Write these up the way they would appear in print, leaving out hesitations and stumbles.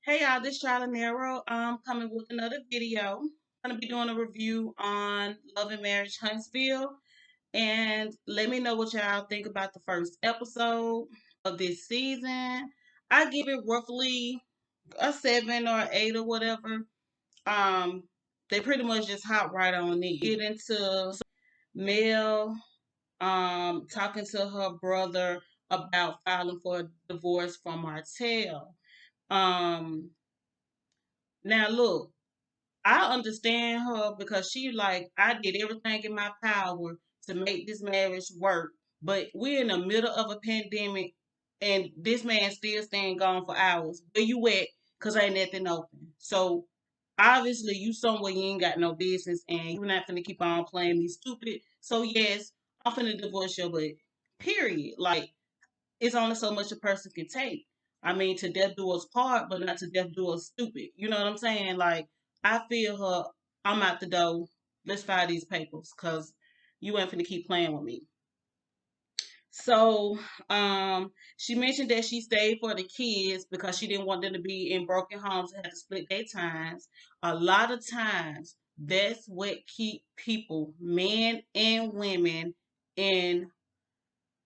Hey y'all, this Charlie Nero. I'm coming with another video. I'm gonna be doing a review on Love&Marriage Huntsville, and let me know what y'all think about the first episode of this season. I give it roughly a 7 or 8 or whatever. Um, they pretty much just hop right on in. Get into Mel talking to her brother about filing for a divorce from Martel. Um, now look. I understand her because she like I did everything in my power to make this marriage work, but we're in the middle of a pandemic, and this man still staying gone for hours. Where you at? Cause ain't nothing open. So obviously you somewhere you ain't got no business, and you're not gonna keep on playing me stupid. So yes, I'm finna divorce you, but period. Like it's only so much a person can take. I mean, to death do us part, but not to death do us stupid. You know what I'm saying? Like, I feel her. I'm out the door. Let's file these papers, cause you ain't finna keep playing with me. So, she mentioned that she stayed for the kids because she didn't want them to be in broken homes and have to split their times. A lot of times, that's what keep people, men and women, in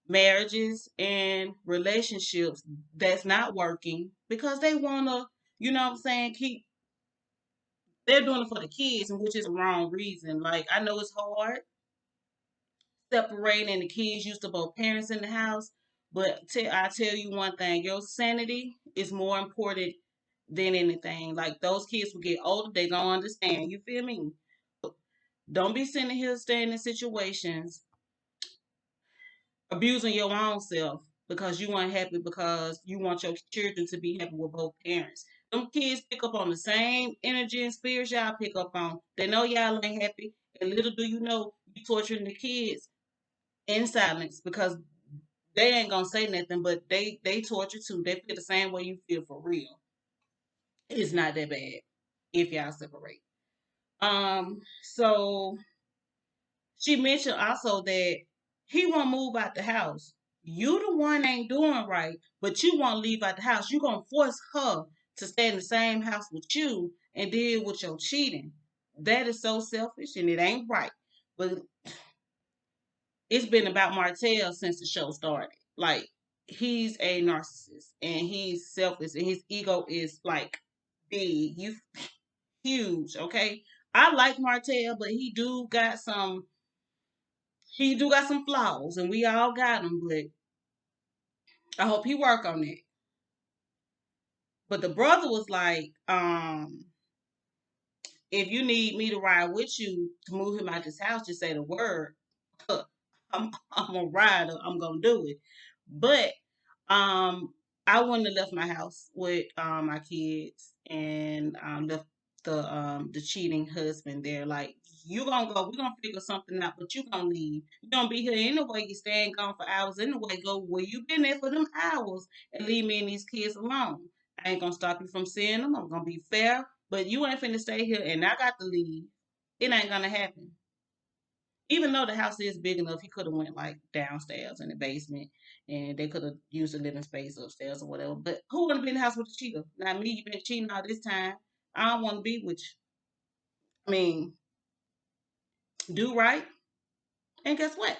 marriages and relationships that's not working because they want to, you know what I'm saying, keep, they're doing it for the kids, and which is the wrong reason. Like, I know it's hard separating and the kids used to both parents in the house, but I tell you one thing, your sanity is more important than anything. Like, those kids will get older, they gonna understand. You feel me? Don't be sitting here staying in situations abusing your own self because you ain't happy because you want your children to be happy with both parents. Them kids pick up on the same energy and spirits y'all pick up on. They know y'all ain't happy, and little do you know, you torturing the kids in silence because they ain't gonna say nothing, but they torture too. They feel the same way you feel for real. It's not that bad if y'all separate. So she mentioned also that he won't move out the house. You the one ain't doing right, but you won't leave out the house. You gonna force her to stay in the same house with you and deal with your cheating. That is so selfish and it ain't right. But it's been about Martel since the show started. Like, he's a narcissist and he's selfish and his ego is like big. You huge, okay? I like Martel, but he do got some flaws, and we all got them. But I hope he work on it. But the brother was like, if you need me to ride with you to move him out this house, just say the word. I'm a rider. I'm gonna do it. But um, I wouldn't have left my house with my kids and left the cheating husband there. Like, you gonna go, we're gonna figure something out, but you gonna leave. You gonna be here anyway. You staying gone for hours anyway. Go where you been there for them hours and leave me and these kids alone. I ain't gonna stop you from seeing them. I'm gonna be fair, but you ain't finna stay here and I got to leave. It ain't gonna happen. Even though the house is big enough, he could have went like downstairs in the basement, and they could have used the living space upstairs or whatever. But who want to be in the house with the cheater? Not me. You've been cheating all this time. I don't want to be with you. I mean, do right, and guess what?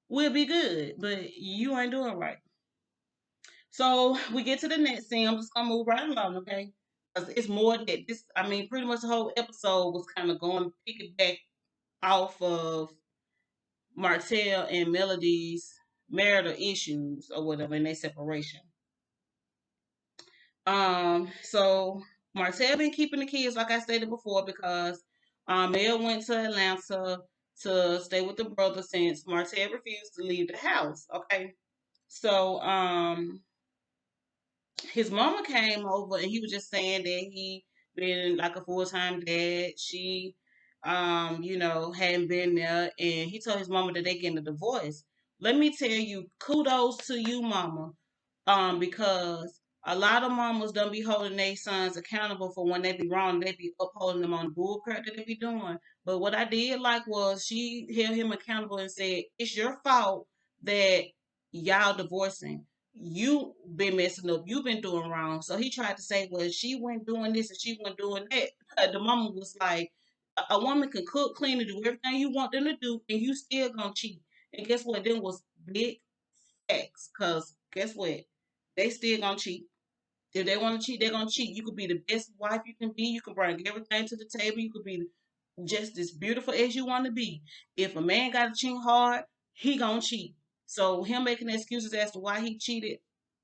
We'll be good. But you ain't doing right. So we get to the next scene. I'm just gonna move right along, okay? Because it's more that this. I mean, pretty much the whole episode was kind of going picking back off of Martell and Melody's marital issues or whatever in their separation. So Martell been keeping the kids, like I stated before, because Mel went to Atlanta to stay with the brother since Martell refused to leave the house. Okay. So his mama came over and he was just saying that he been like a full-time dad. She hadn't been there, and he told his mama that they getting a divorce. Let me tell you, kudos to you, mama. Because a lot of mamas don't be holding their sons accountable for when they be wrong, they be upholding them on the bull crap that they be doing. But what I did like was she held him accountable and said, it's your fault that y'all divorcing. you been messing up. You been doing wrong. So he tried to say, well, she went doing this and she went doing that. The mama was like, a woman can cook, clean, and do everything you want them to do, and you still gonna cheat. And guess what? Them was big facts. Cause guess what? They still gonna cheat. If they want to cheat, they're gonna cheat. You could be the best wife you can be. You can bring everything to the table. You could be just as beautiful as you want to be. If a man got to cheat hard, he gonna cheat. So him making excuses as to why he cheated,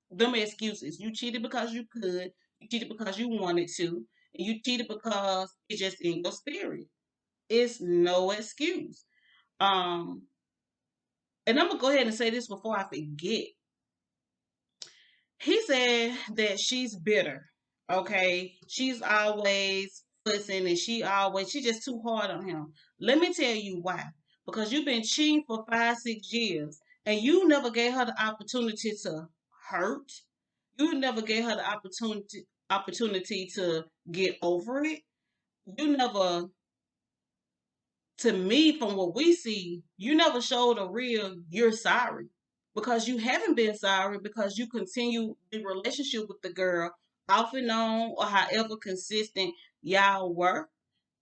them excuses. You cheated because you could. You cheated because you wanted to, and you cheated because it's just in your spirit. It's no excuse. Um, and I'm gonna go ahead and say this before I forget. He said that she's bitter. Okay, she's always fussing, and she just too hard on him. Let me tell you why. Because you've been cheating for 5, 6 years, and you never gave her the opportunity to hurt. You never gave her the opportunity to get over it. You never, to me, from what we see, you never showed a real you're sorry, because you haven't been sorry, because you continue the relationship with the girl off and on, or however consistent y'all were.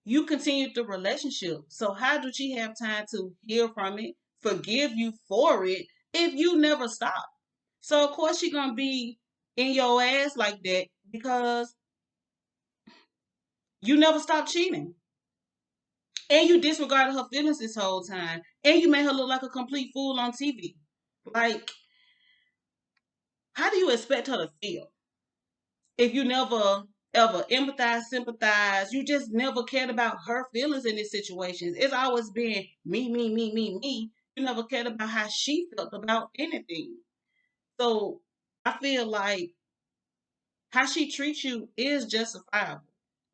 You continued the relationship. So how did she have time to heal from it, forgive you for it, if you never stopped? So of course she gonna be in your ass like that because you never stopped cheating. And you disregarded her feelings this whole time. And you made her look like a complete fool on TV. Like, how do you expect her to feel if you never ever empathize, sympathize? You just never cared about her feelings in these situations. It's always been me, me, me, me, me. You never cared about how she felt about anything. So I feel like how she treats you is justifiable,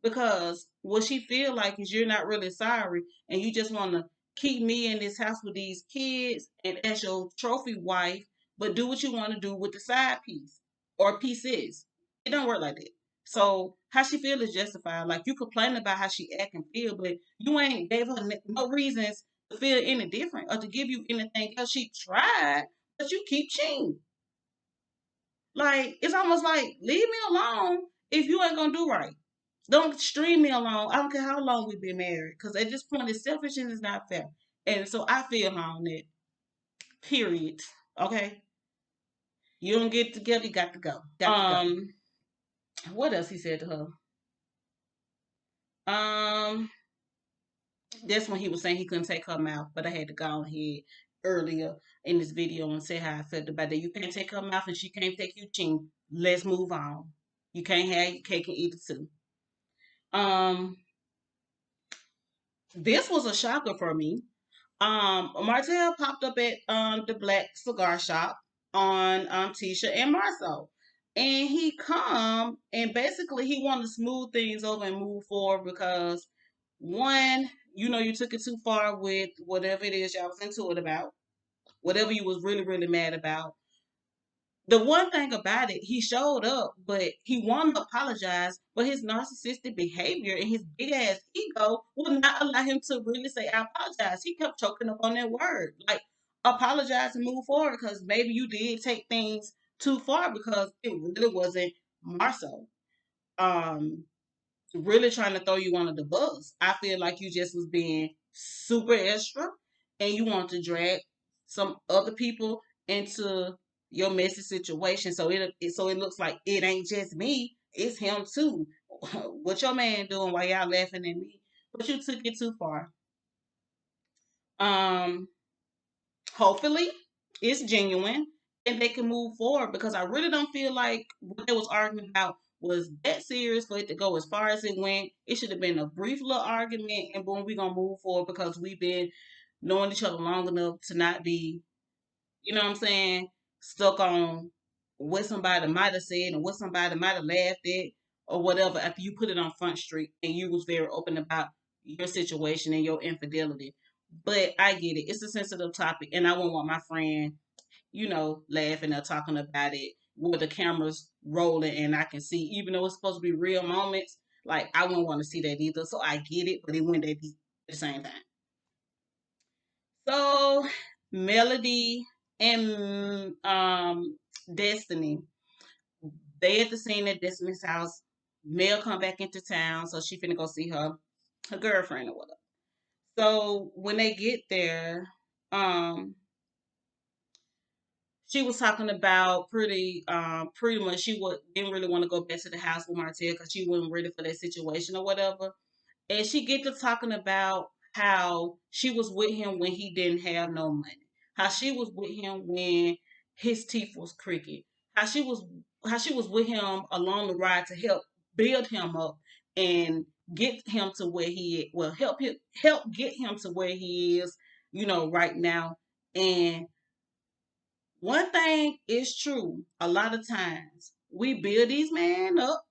because what she feel like is you're not really sorry, and you just want to keep me in this house with these kids and as your trophy wife, but do what you want to do with the side piece or pieces. It don't work like that. So how she feel is justified. Like, you complain about how she act and feel, but you ain't gave her no reasons to feel any different or to give you anything else. She tried, but you keep cheating. Like, it's almost like, leave me alone if you ain't gonna do right. Don't string me along. I don't care how long we've been married, because at this point, it's selfish and it's not fair. And so I feel her on it. Period. Okay. You don't get together, you got to go. What else he said to her? Um, that's when he was saying he couldn't take her mouth, but I had to go ahead earlier in this video and say how I felt about that. You can't take her mouth and she can't take you chin. Let's move on. You can't have your cake and eat it too. Um, this was a shocker for me. Martel popped up at the Black Cigar Shop on Tisha and Marceau. And he come and basically he wanted to smooth things over and move forward because, one, you took it too far with whatever it is y'all was into it about, whatever you was really, really mad about. The one thing about it, he showed up, but he wanted to apologize, but his narcissistic behavior and his big ass ego would not allow him to really say, I apologize. He kept choking up on that word. Like, apologize and move forward, because maybe you did take things too far, because it really wasn't Marceau. Um, really trying to throw you under the bus. I feel like you just was being super extra, and you want to drag some other people into your messy situation. So it looks like it ain't just me, it's him too. What your man doing while y'all laughing at me? But you took it too far. Um, Hopefully it's genuine and they can move forward, because I really don't feel like what they was arguing about was that serious for it to go as far as it went. It should have been a brief little argument and boom, we're gonna move forward, because we've been knowing each other long enough to not be, you know what I'm saying, stuck on what somebody might have said and what somebody might have laughed at or whatever, after you put it on Front Street and you was very open about your situation and your infidelity. But I get it. It's a sensitive topic, and I wouldn't want my friend, laughing or talking about it with the cameras rolling and I can see, even though it's supposed to be real moments, like, I wouldn't want to see that either. So I get it, but it went at the same time. So Melody and Destiny. They at the scene at Destiny's house. Mel come back into town, so she finna go see her girlfriend or whatever. So when they get there, um, she was talking about pretty much didn't really want to go back to the house with Martel because she wasn't ready for that situation or whatever. And she get to talking about how she was with him when he didn't have no money. How she was with him when his teeth was crooked. How she was how she was with him along the ride to help build him up and get him to where help get him to where he is, right now. And one thing is true, a lot of times we build these men up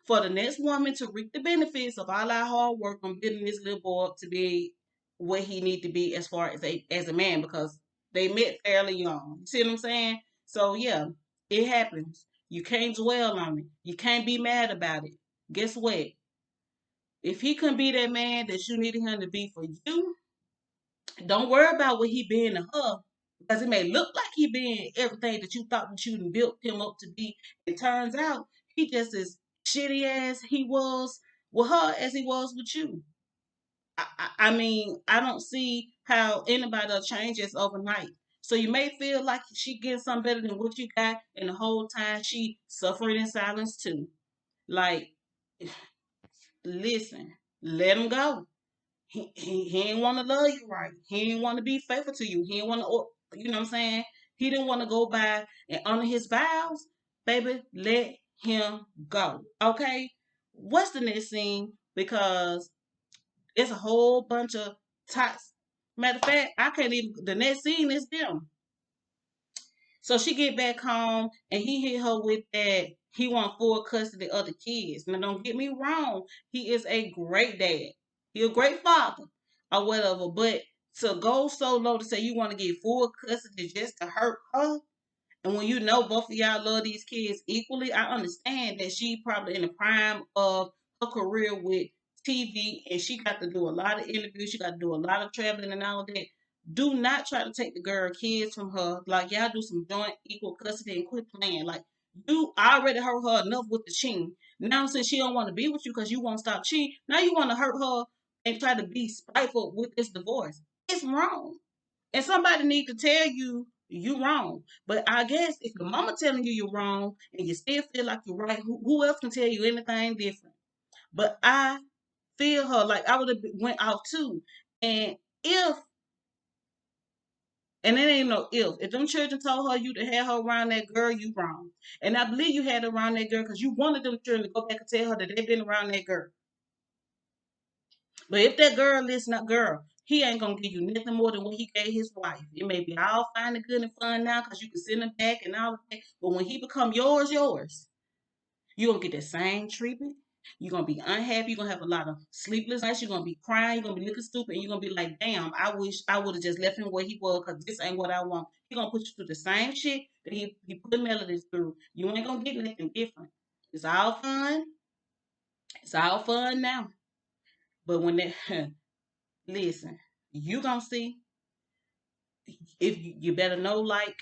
for the next woman to reap the benefits of all our hard work on building this little boy up to be where he need to be as far as a man because they met fairly young. You see what I'm saying? So yeah, it happens. You can't dwell on it. You can't be mad about it. Guess what? If he couldn't be that man that you needed him to be for you, don't worry about what he been to her. Because it may look like he been everything that you thought that you built him up to be. It turns out he just as shitty as he was with her as he was with you. I mean, I don't see how anybody will change this overnight. So you may feel like she getting something better than what you got, and the whole time she suffering in silence too. Like, listen, let him go. He didn't want to love you right. He didn't want to be faithful to you. He didn't want to, you know what I'm saying? He didn't want to go by and honor his vows. Baby, let him go. Okay? What's the next scene? Because it's a whole bunch of tots. Matter of fact, I can't even, the next scene is them. So she get back home and he hit her with that he want full custody of the kids. Now don't get me wrong, he is a great dad. He a great father or whatever. But to go so low to say you want to get full custody just to hurt her, and when you know both of y'all love these kids equally, I understand that she probably in the prime of her career with TV and she got to do a lot of interviews, she got to do a lot of traveling and all of that. Do not try to take the girl kids from her. Like y'all do some joint equal custody and quit playing. Like you already hurt her enough with the cheating. Now since she don't want to be with you because you won't stop cheating, now you want to hurt her and try to be spiteful with this divorce. It's wrong. And somebody need to tell you wrong. But I guess if the mama telling you you're wrong and you still feel like you're right, who else can tell you anything different? But I feel her like I would have went out too. And if and it ain't no if them children told her you to have her around that girl, you wrong. And I believe you had her around that girl because you wanted them children to go back and tell her that they've been around that girl. But if that girl listen up, girl, he ain't gonna give you nothing more than what he gave his wife. It may be all fine and good and fun now because you can send him back and all of that. But when he become yours, you gonna get that same treatment. You're gonna be unhappy. You're gonna have a lot of sleepless nights. You're gonna be crying. You're gonna be looking stupid. And you're gonna be like, damn, I wish I would have just left him where he was because this ain't what I want. He gonna put you through the same shit that he put Melody through. You ain't gonna get nothing different. It's all fun. It's all fun now. But when that listen, you gonna see if you better know like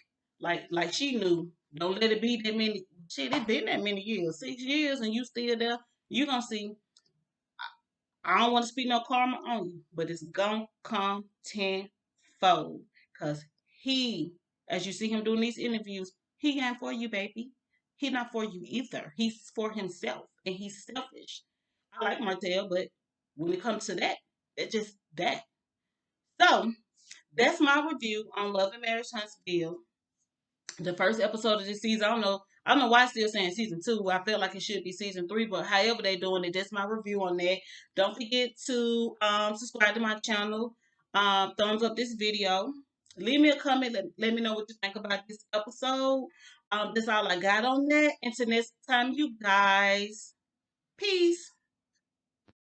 she knew. Don't let it be that many. Shit, it been that many years, 6 years, and you still there. You gonna see. I don't want to speak no karma on you, but it's gonna come tenfold. Cause he, as you see him doing these interviews, he ain't for you, baby. He not for you either. He's for himself, and he's selfish. I like Martel, but when it comes to that, it's just that. So that's my review on Love and Marriage Huntsville. The first episode of this season. I don't know why it's still saying season 2. I felt like it should be season 3, but however they doing it, that's my review on that. Don't forget to subscribe to my channel. Thumbs up this video. Leave me a comment. Let me know what you think about this episode. That's all I got on that. Until next time, you guys. Peace.